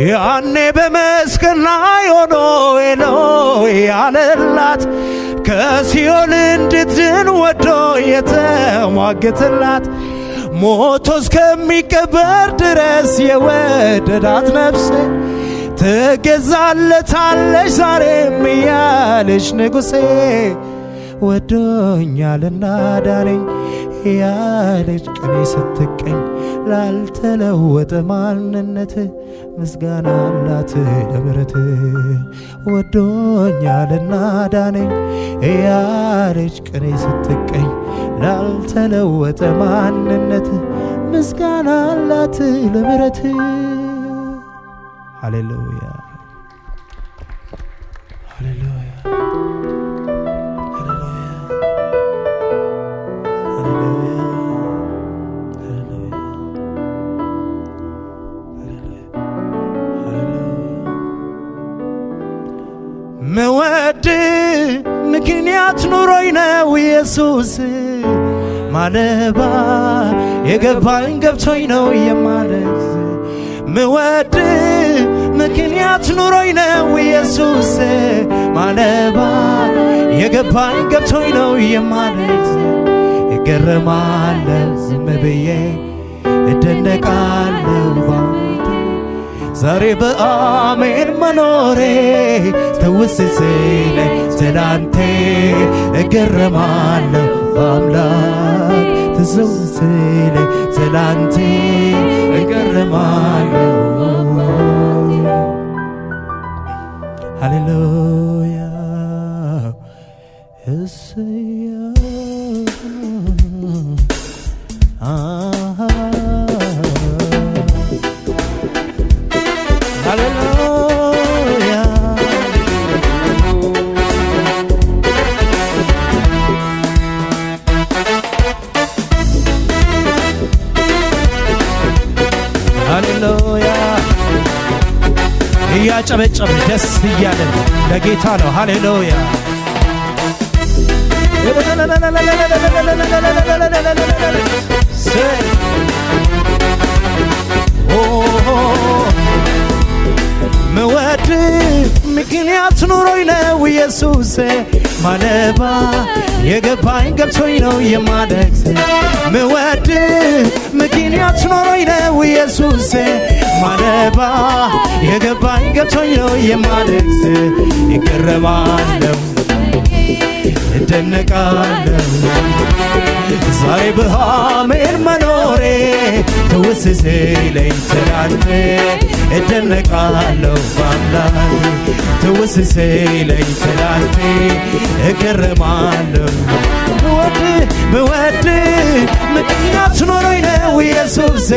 ያኔ በመስቀል ላይ ሆኖ ኤሎይ ያለላት ከሲኦል እንድትድን ወዶ የተሟገተላት ሞቶ እስከሚቀበር ድረስ የወደዳት ነፍሴ ትገዛለታለች ዛሬም እያለች ንጉሴ ወዶኛልና ዳነኝ ያለች ቀኔ ስትቀኝ ላልተለወጠ ማንነት ምስጋና አላት ለምሕረት ወዶኛልና ዳነኝ ያለች ቀኔ ስትቀኝ ላልተለወጠ ማንነት ምስጋና አላት ለምሕረት ሃሌሉያ ሃሌሉያ መወድ ምክንያት ኑሮኝ ነው ኢየሱስ ማለባ የገባኝ ገብቶኝ ነው የማለት መወድ ምክንያት ኑሮኝ ነው ኢየሱስ ማለባ የገባኝ ገብቶኝ ነው የማለት እገረማለሁ ዝም ብዬ እደነቃለሁ ባንተ ዛሬ በአሜን መኖሬ ትውስ ሲለኝ ትላንቴ እገረማለሁ በአምላክ ትውስ ሲለኝ ትላንቴ እገረማለሁ ሃሌሉያ እስያ ሃሌሉያ ሃሌሉያ እያጨበጨበ ደስ እያለን ለጌታ ነው ሃሌሉያ መወድ ምክንያት ኑሮኝ ነው ኢየሱስ ማለባ የገባኝ ገብቶኝ ነው የማለቅስ መወድ ምክንያት ኑሮኝ ነው ኢየሱስ ማለባ የገባኝ ገብቶኝ ነው የማለቅስ እገረማለሁ እደነቃለሁ ዛሬ በአሜን መኖሬ ትውስ ሲለኝ ትላንቴ እደነቃለሁ በአምላክ ትውስ ሲለኝ ትላንቴ እገረማለሁ ብወድ ምክንያት ኖሮኝ ነው ኢየሱስ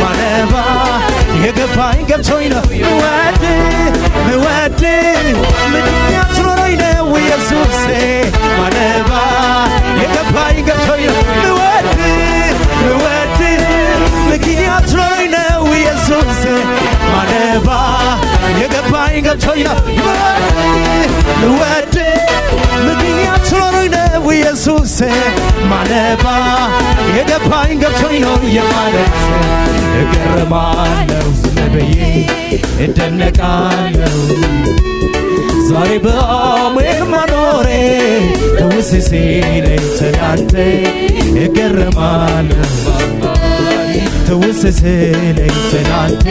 ማለባ የገባኝ ገብቶኝ ነው ብወድ ምክንያት ኖሮኝ ነው ኢየሱስ ማለባ የገባኝ ገብቶኝ ነው ብወድ ምክንያት ኖሮኝ ነው ኢየሱስ ማለባ የገባኝ ገብቶኝ ነው ብወድ ምክንያት ኖሮኝ ነው ኢየሱስ ማለባ የገባኝ ገብቶኝ ነው የማለት እገረማለሁ ዝም ብዬ እደነቃለሁ ዛሬ በአሜን መኖሬ ትውስ ሲለኝ ትላንቴ እገረማለሁ ትውስ ሲለኝ ትላንቴ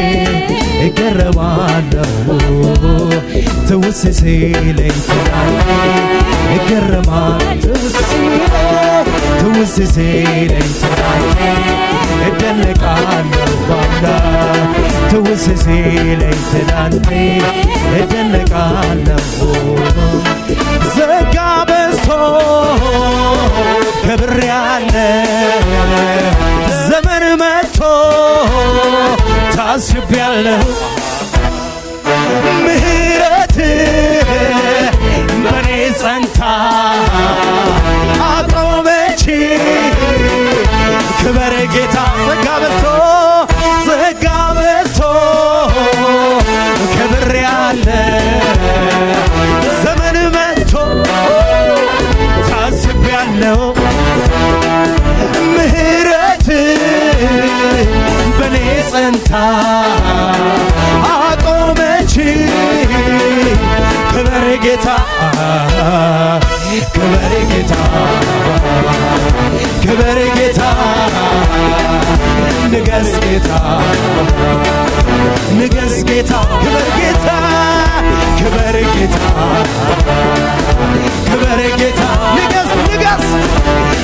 እገረማለሁ ትውስ ሲለኝ ትላንቴ እገረማለሁ ትውስ ሲለኝ ትላንቴ እደነቃለሁ በአምላክ ትውስ ሲለኝ ትላንቴ እደነቃለሁ ዘጋ በዝቶ ከብሬያለሁ ዘመን መጥቶ ታስቤያለሁ ምሕረት በኔ ጸንታ አቆመች ክበር ጌታ ዘጋ በዝቶ ከብሬያለሁ ዘመን መጥቶ ታስቤያለሁ ምሕረት በኔ ጸንታ ጌታ ክበር ጌታ ክበር ጌታ ክበር ጌታ ንገስ ንገስ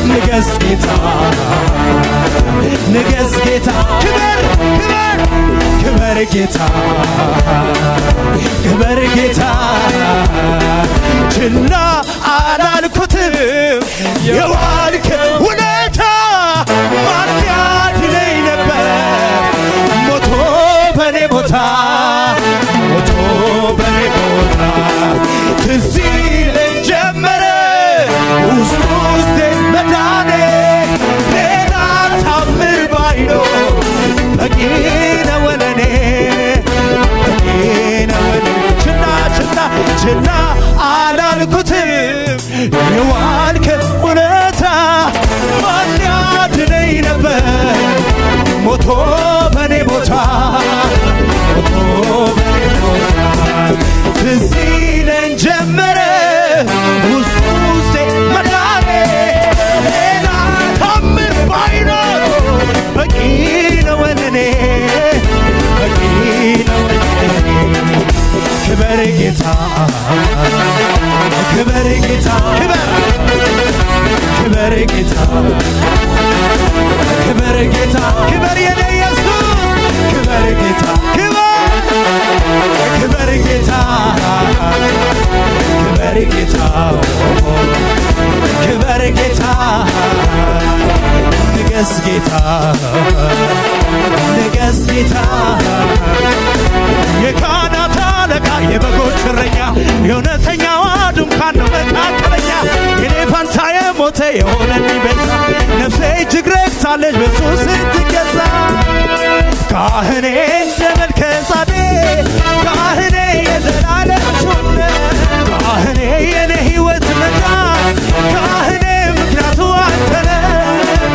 ንገስ ጌታ ንገስ ጌታ ክበር ክበር ክበር ጌታ ክበር ጌታ ችላ አላልኩትም የዋልክ ውለታ ማን ያድነኝ ነበር ሞቶ በኔ ቦታ ሞቶ በኔ ቦታ ትዝ ይለኝ ጀመረ ውስጥ ውስጤ መዳኔ ሌላ ታምር ባይኖር በቂ ነው ለኔ በቂ ነው ለኔ ችላ ችላ ችላ አላልኩትም የዋልክ ውለታ ማን ያድነኝ ነበር ሞቶ በኔ ቦታ ሞቶ በኔ ቦታ ትዝ ይለኝ ጀመረ ውስጥ ውስጤ መዳኔ ሌላ ታምር ባይኖር በቂ ነው ለኔ በቂ ነው ለኔ ክበር ጌታ ክበር ጌታ ክበር ክበር ጌታ ክበር ጌታ ክበር የኔ ኢየሱስ ክበር ጌታ ክበር ጌታ ክበር ጌታ ክበር ጌታ ንገስ ጌታ ንገስ ጌታ የካህናት አለቃ የበጎች እረኛ የእውነተኛዋ ድንኳን ነው መካከለኛ የኔ ፋንታ የሞተ የሆነልኝ ቤዛ ነፍሴ እጅግ ረክሳለች በሱ ስትገዛ ካህኔ እንደ መልከ ጼዴቅ ካህኔ የዘላለም ሹም ካህኔ የኔ ሕይወት መዳን ካህኔ ምክንያቱ አንተነ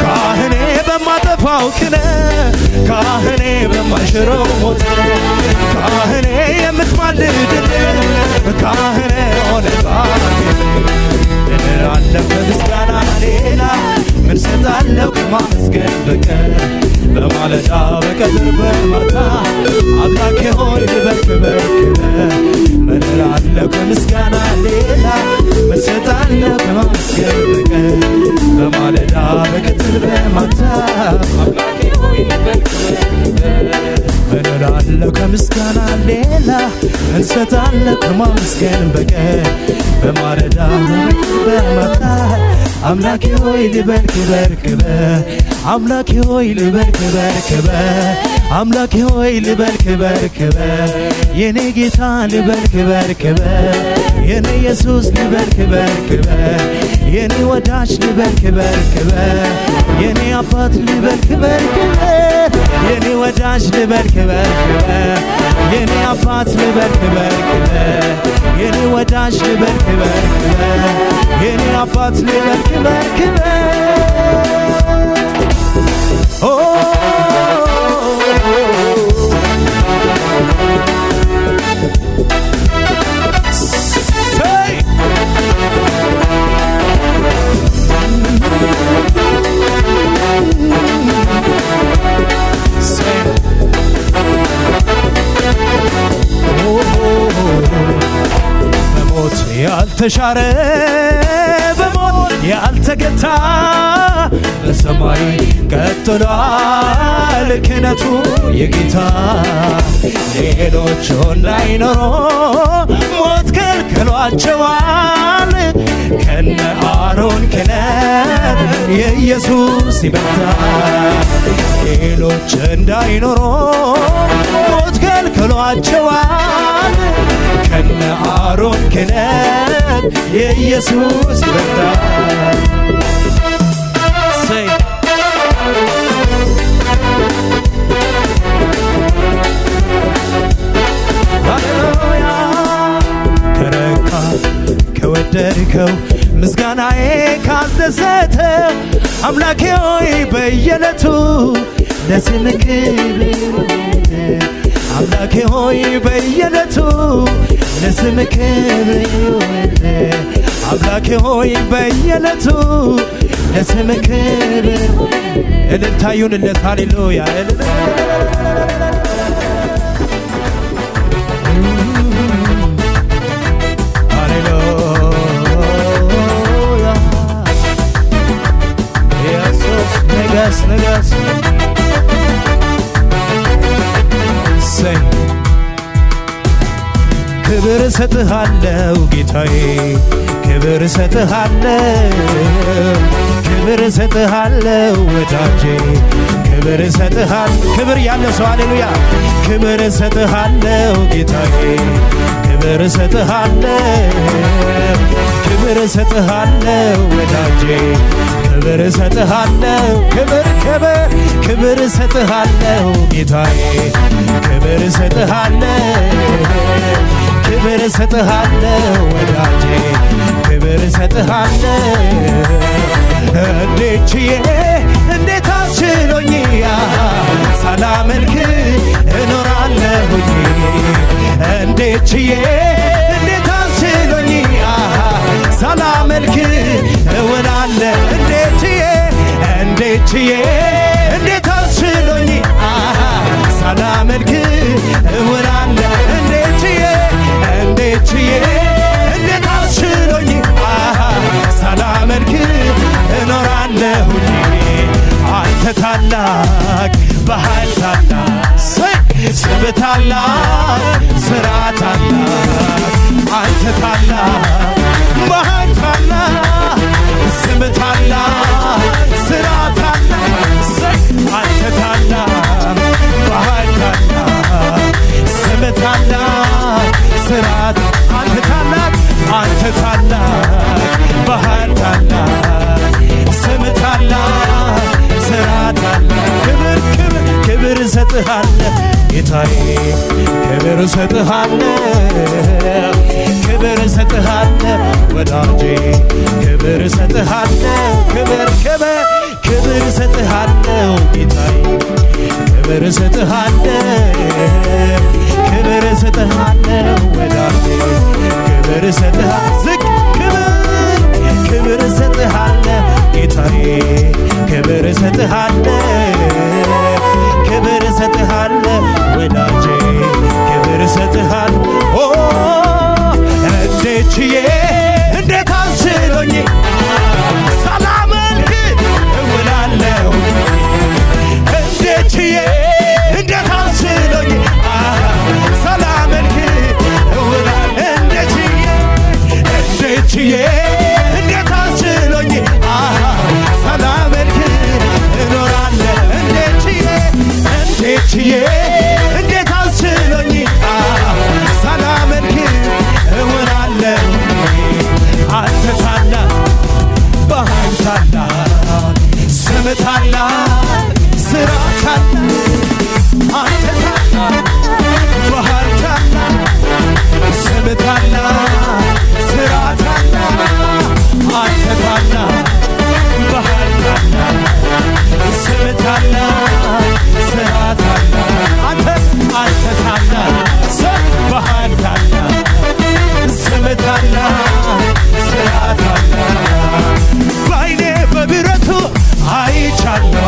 ካህኔ በማጠፋው ክህነት ካህኔ በማሽረው ሞት ካህኔ የምትማልድልኝ ካህኔ ሆነ አለፈ ምስጋና ሌላ ምን ሰጣለሁ ከማመስገን በቀር በማለዳ በቀትር በማታ አምላኬ ሆይ ክበር ክበር ክበር ምን እላለሁ ከምስጋና ሌላ ምን ሰጣለሁ ከማመስገን በቀር በማለዳ በቀትር በማታ አምላኬ ሆይ ክበር ክበር ምን እላለሁ ከምስጋና ሌላ ምን ሰጣለሁ ከማመስገን በቀር በማለዳ በማታ አምላኬ ሆይ ልበል ክበር ክበር አምላኬ ሆይ ልበል ክበር ክበር አምላኬ ሆይ ልበል ክበር ክበር የኔ ጌታ ልበል ክበር ክበር የኔ ኢየሱስ ልበል ክበር ክበር የኔ ወዳጅ ልበል ክበር ክበር የኔ አባት ልበል ክበር ክበር የኔ ወዳጅ ልበል ክበር ክበር የኔ አባት ልበል ክበር ክበር የኔ ወዳጅ ልበል ክበር ክበር የኔ አባት ልበል ክበር ክበር በሞት ያልተሻረ በሞት ያልተገታ በሰማይ ቀጥሏል ክህነቱ የጌታ ሌሎቹ እንዳይኖሩ ሞት ከልክሏቸዋል ከነ አሮን ክህነት የኢየሱስ ይበልጣል ሌሎች እንዳይኖሩ ሞት ከልክሏቸዋል ከነ አሮን ክህነት የኢየሱስ ይበልጣል ሃሌሉያ ከረካ ከወደድከው ምስጋናዬ ካስደሰተ አምላኬ ሆይ በየዕለቱ ለስምህ ክብር አምላኬ ሆይ በየዕለቱ ለስምህ ክብር አምላኬ ሆይ በየዕለቱ ለስምህ ክብር እልልታ ይሁንለት ሃሌሉያ ክብር እሰጥሃለሁ ጌታዬ ክብር እሰጥሃለሁ ክብር እሰጥሃለሁ ወዳጄ ክብር እሰጥሃለሁ ክብር ያለው ሰው ሃሌሉያ ክብር እሰጥሃለሁ ጌታዬ ክብር እሰጥሃለሁ ክብር እሰጥሃለሁ ወዳጄ ክብር እሰጥሃለሁ ክብር እሰጥሃለሁ ጌታዬ ክብር እሰጥሃለሁ ክብር እሰጥሃለሁ ወዳጄ ክብር እሰጥሃለሁ እንዴት ችዬ እንዴት አስችሎኝ ሳላመልክ እኖራለሁኝ እንዴት ችዬ እንዴት አስችሎኝ ሳላመልክ እውላለሁ እንዴት ችዬ እንዴት አስችሎኝ ሳላመልክ እውላለሁ እንዴት ችዬ እንዴት አስችሎኝ ሳላመልክ እኖራለሁኝ አንተ ታላቅ በኃይል ታላቅ ስም ታላቅ ሥራ ታላቅ አንተ ታላቅ በኃይል ታላቅ ስም ታላቅ ሥራ ታላቅ አንተ ታላቅ በኃይል ታላቅ ስም ታላቅ ሥራ አንተ ታላቅ በኃይል ታላቅ ስም ታላቅ ሥራ ታላቅ ክብር እሰጥሃለሁ ጌታዬ ክብር እሰጥሃለሁ ክብር እሰጥሃለሁ ወዳጄ ክብር እሰጥሃለሁ ክብር እሰጥሃለሁ ጌታዬ ክብር እሰጥሃለሁ ክብር እሰጥሃለሁ ወዳጄ ክብር እሰጥሃለሁ ዝቅ ክብር እሰጥሃለሁ ጌታዬ ክብር እሰጥሃለሁ ክብር እሰጥሃለሁ ወዳጄ ክብር እሰጥሃለሁ እንዴት ችዬ እንዴት አስችሎኝ ሳላመልክ እውላለሁ እንዴት ችዬ እንዴት አስችሎኝ ሳላመልክ እውላለሁ እንዴት ችዬ እንዴት አስችሎኝ ሳላመልክ እኖራለሁ እንዴት ችዬ እንዴት አስችሎኝ ሳላመልክ እውላለሁ አንተ ታላቅ በኃይል ታላቅ ስም ታላቅ ሥራ ታላቅ አንተ ታላቅ በኃይል ታላቅ ስም ታላቅ ሥራ ታላቅ አንተ ታላቅ በኃይል ታላቅ ስም ታላቅ ሥራ ታላቅ አንተ ታላቅ በኃይል ታላቅ ስም ታላቅ ሥራ ታላቅ በዓይኔ በብረቱ አይቻለሁ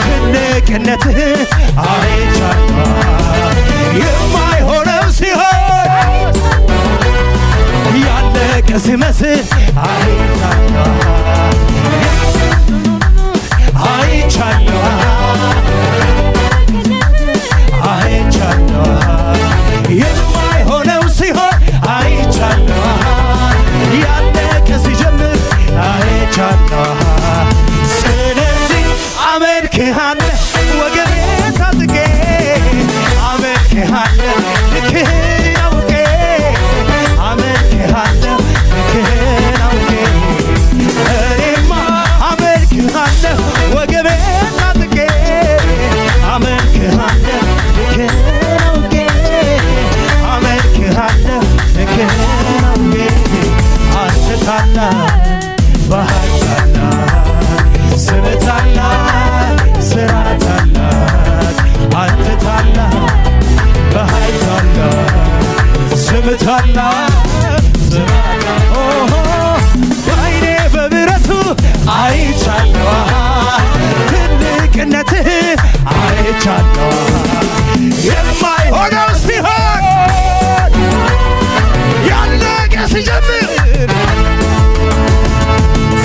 ትልቅነትህ አይቻለሁ የማይሆነው ሲሆን ያለቀ ሲመስል አይቻለሁ የማይሆነው ሲሆን አይቻለሁ ያለቀ ሲጀምር አይቻለሁ ስለዚህ አመልክሃለሁ ወገቤን ታጥቄ አመልክሃለሁ ልክህን አውቄ አመልክሃለሁ ልክህን አውቄ እኔማ አመልክሃለሁ ወገቤን ታጥቄ አመልክሃለሁ ልክህን አውቄ አመልክሃለሁ ልክህን አውቄ አንተ ታላቅ በኃይል ታላቅ ስም ታላቅ ሥራ ታላቅ አንተ ታላቅ በኃይል ታላቅ ስም ታላቅ ሥራ በዓይኔ በብረቱ አይቻለሁ ትልቅነትህ አይቻለሁ የማይሆነው ሲሆን ያለቀ ሲጀምር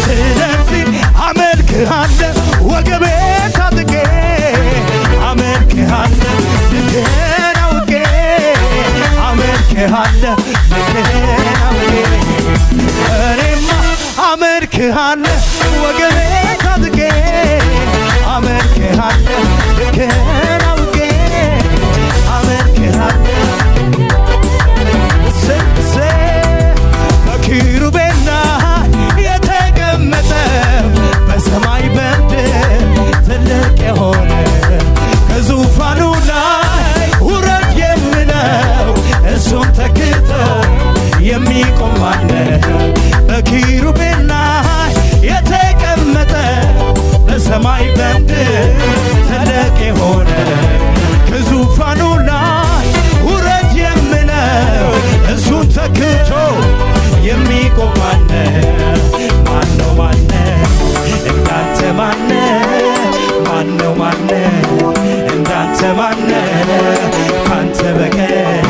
ስለዚህ አመልክሃለሁ ወገቤን ታጥቄ አመልክሃለሁ ልክህን አውቄ አመልክሃለሁ ልክህን አውቄ እኔማ አመልክሃለሁ ወገቤን ታጥቄ አመልክሃለሁ ልክህን አውቄ አመልክሃለሁ በኪሩቤል ላይ የተቀመጠው በሰማይ በምድር ትልቅ የሆነ ከዙፋኑ ላይ ውረድ የምለው እሱን ተክቶ የሚቆም ማነው? በኪሩቤል ላይ የተቀመጠው በሰማይ በምድር ትልቅ የሆነ ከዙፋኑ ላይ ውረድ የምለው እሱን ተክቶ የሚቆም ማነው? ማነው ማነው እንዳንተ ማነው? ማነው ማነው እንዳንተ ማነው? ካንተ በቀር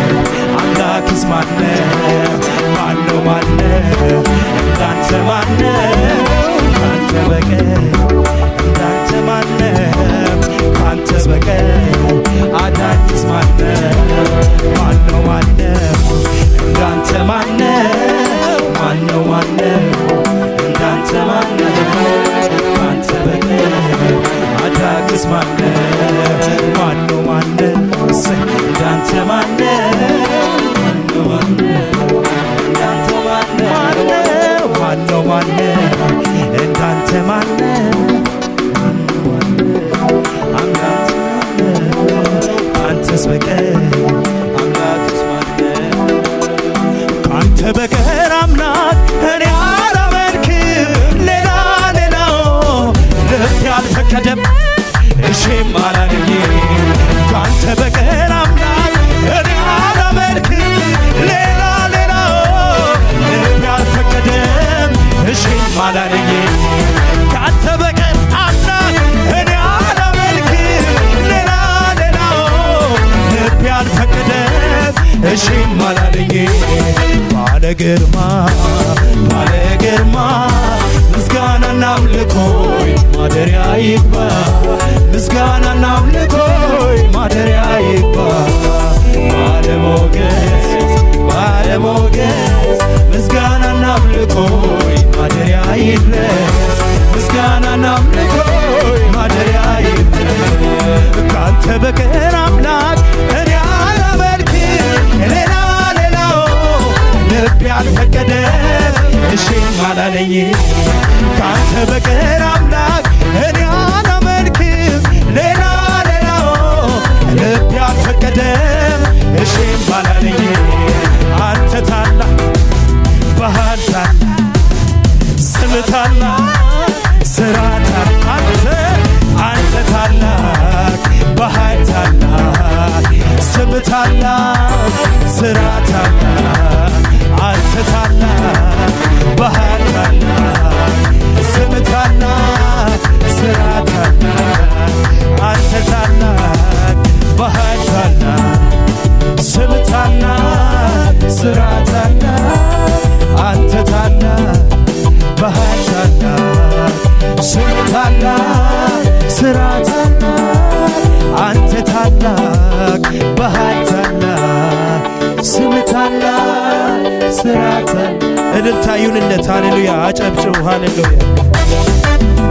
አምላክስ ማነው? ማነው ማነው እንዳንተ ማነው? ካንተ በቀር እንዳንተ ማነው? ካንተ በቀር አዳኝስ ማነው? ማነው ማነው እንዳንተ ማነው? ማነው ማነው እንዳንተ ማነው? ካንተ በቀር አዳኝስ ማነው? ማነው ማነው እንዳንተ ማነው? ማነው ማነው እንዳንተ ማነው? ማነው ማነው እንዳንተ ማነው? አምላክ ካንተስ በቀር አምላክስ ማነው? ካንተ በቀር አምላክ እኔ አላመልክም ሌላ ሌላው ልብ ያልፈቀደም እሺም አላለኝ። ካንተ በቀር አምላክ እኔ አላመልክም ሌላ ሌላው ልብ ያልፈቀደም እሺም አላለኝ። ካንተ በቀር አምላክ እኔ አላመልክም ሌላ ሌላው ልብ ያልፈቀደም እሺም አላለኝ። ባለ ግርማ ባለ ግርማ ምስጋናና አምልኮይ ማደሪያ ይግባ ምስጋናና አምልኮይ ማደሪያ ይግባ ባለሞገስ ባለሞገስ ምስጋናና አምልኮይ ማደሪያ ይድረስ ምስጋናና አምልኮይ ማደሪያ ይድረስ። ካንተ በቀር አምላክ እኔ አላመልክም ሌላ ሌላው ልብ ያልፈቀደም እሺም አላለኝ። ካንተ በቀር አምላክ እኔ አላመልክም ሌላ ሌላው ልብ ያልፈቀደም እሺም አላለኝ። አንተ ታላቅ ባህል ታላቅ ስም ታላቅ ስራ ታላቅ አንተ ታላቅ ባህል ታላቅ ስም ታላቅ ስራ ታላቅ አንተ ታላቅ ባህል ታላቅ ስም ታላቅ ስራ ታላቅ አንተ ታላቅ ባህል ታላቅ ስም ታላቅ ስራ ታላቅ አንተ ታላቅ ባህል ታላቅ ስም ታላቅ ስራ ታላቅ አንተ ታላቅ ባህል ታላቅ ስም ታላቅ ስራ ታላቅ። እልልታ ይሁንለት። ሃሌሉያ! አጨብጭቡ። ሃሌሉያ!